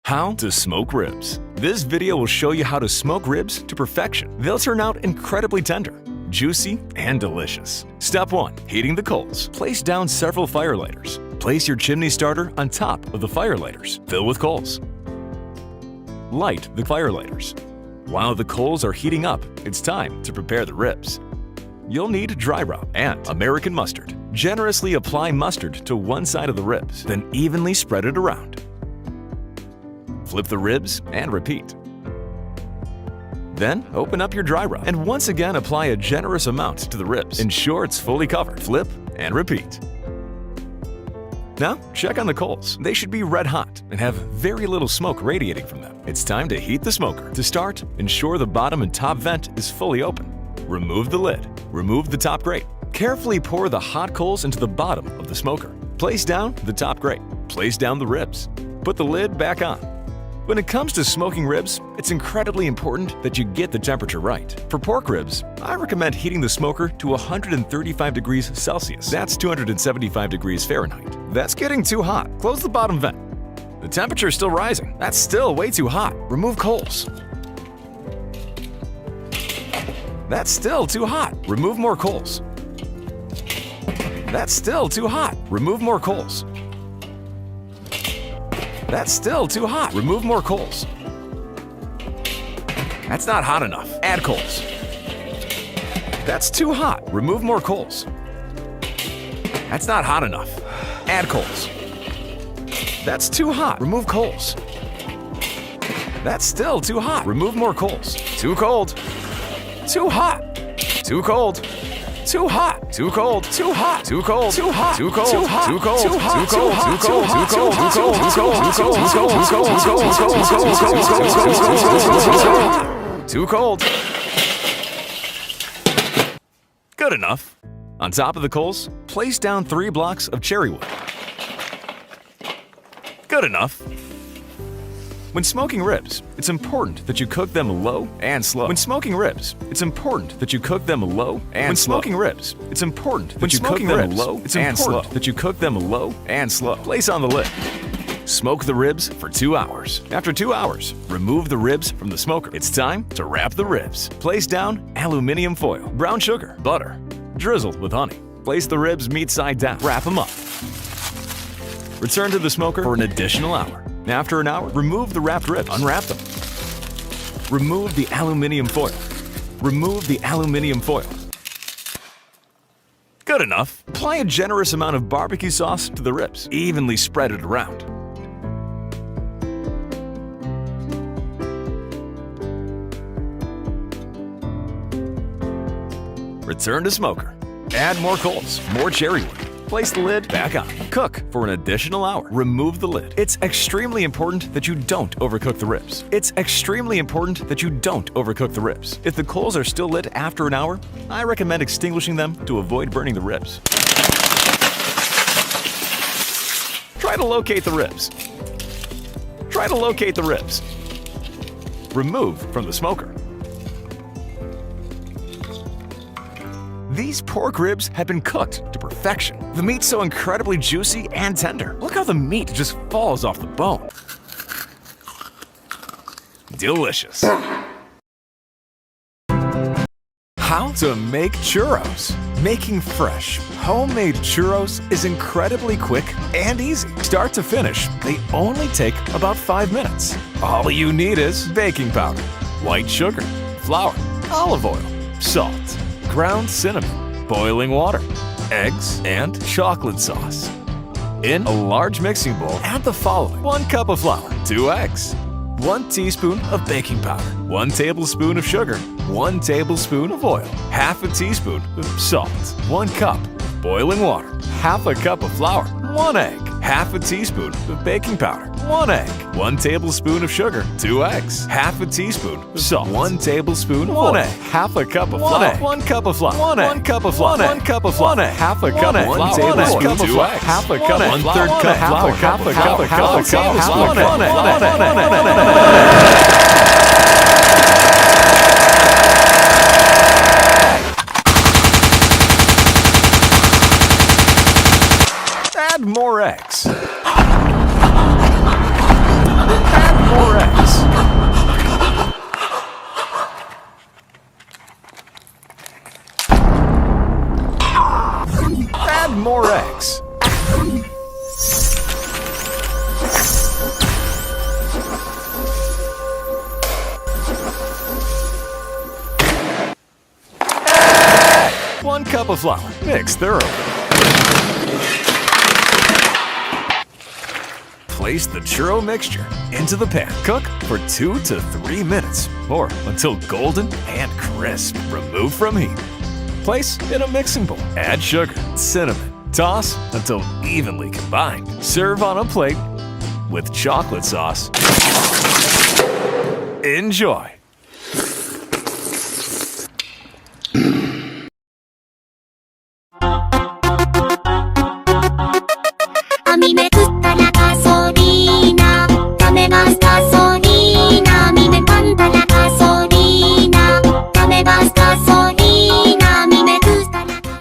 How to smoke ribs. This video will show you how to smoke ribs to perfection. They'll turn out incredibly tender, juicy, and delicious. Step 1. Heating the coals. Place down several fire lighters. Place your chimney starter on top of the fire lighters. Fill with coals. Light the fire lighters. While the coals are heating up, it's time to prepare the ribs. You'll need dry rub and American mustard. Generously apply mustard to one side of the ribs, then evenly spread it around. Flip the ribs and repeat. Then open up your dry rub and once again apply a generous amount to the ribs. Ensure it's fully covered. Flip and repeat. Now check on the coals. They should be red hot and have very little smoke radiating from them. It's time to heat the smoker. To start, ensure the bottom and top vent is fully open. Remove the lid. Remove the top grate. Carefully pour the hot coals into the bottom of the smoker. Place down the top grate. Place down the ribs. Put the lid back on. When it comes to smoking ribs, it's incredibly important that you get the temperature right. For pork ribs, I recommend heating the smoker to 135 degrees Celsius. That's 275 degrees Fahrenheit. That's getting too hot. Close the bottom vent. The temperature is still rising. That's still way too hot. Remove coals. That's still too hot. Remove more coals. That's still too hot. Remove more coals. That's still too hot. Remove more coals. That's not hot enough. Add coals. That's too hot. Remove more coals. That's not hot enough. Add coals. That's too hot. Remove coals. That's still too hot. Remove more coals. Too cold. Too hot. Too cold. Too hot, too cold, too hot, too cold, too hot, too cold, too hot, too cold, too hot, too cold, too cold, too cold, too cold. Good enough. On top of the coals, place down 3 blocks of cherry wood. Good enough. When smoking ribs, it's important that you cook them low and slow. When smoking ribs, it's important that you cook them low and slow. When smoking ribs, it's important that you cook them low and slow. That you cook them low and slow. Place on the lid. Smoke the ribs for 2 hours. After 2 hours, remove the ribs from the smoker. It's time to wrap the ribs. Place down aluminum foil, brown sugar, butter, drizzle with honey. Place the ribs meat side down. Wrap them up. Return to the smoker for an additional hour. After an hour, remove the wrapped ribs. Unwrap them. Remove the aluminum foil. Remove the aluminum foil. Good enough. Apply a generous amount of barbecue sauce to the ribs. Evenly spread it around. Return to smoker. Add more coals, more cherry wood. Place the lid back on. Cook for an additional hour. Remove the lid. It's extremely important that you don't overcook the ribs. It's extremely important that you don't overcook the ribs. If the coals are still lit after an hour, I recommend extinguishing them to avoid burning the ribs. Try to locate the ribs. Try to locate the ribs. Remove from the smoker. These pork ribs have been cooked to perfection. The meat's so incredibly juicy and tender. Look how the meat just falls off the bone. Delicious. How to make churros. Making fresh, homemade churros is incredibly quick and easy. Start to finish, they only take about 5 minutes. All you need is baking powder, white sugar, flour, olive oil, salt, ground cinnamon, boiling water, eggs, and chocolate sauce. In a large mixing bowl, add the following: 1 cup of flour, 2 eggs, 1 teaspoon of baking powder, 1 tablespoon of sugar, 1 tablespoon of oil, half a teaspoon of salt, 1 cup of boiling water, half a cup of flour, 1 egg, half a teaspoon of baking powder, 1 egg, 1 tablespoon of sugar, 2 eggs, half a teaspoon of salt, 1 tablespoon of oil, half a cup of flour, 1 cup of flour, 1 cup of flour, 1 cup of flour, half a cup of flour, 1 tablespoon of oil, half a cup, 1/3 cup, half a cup, half a cup, Add more eggs. Add more eggs. Add more eggs. Add 1 cup of flour. Mix thoroughly. Place the churro mixture into the pan. Cook for 2 to 3 minutes or until golden and crisp. Remove from heat. Place in a mixing bowl. Add sugar, cinnamon. Toss until evenly combined. Serve on a plate with chocolate sauce. Enjoy!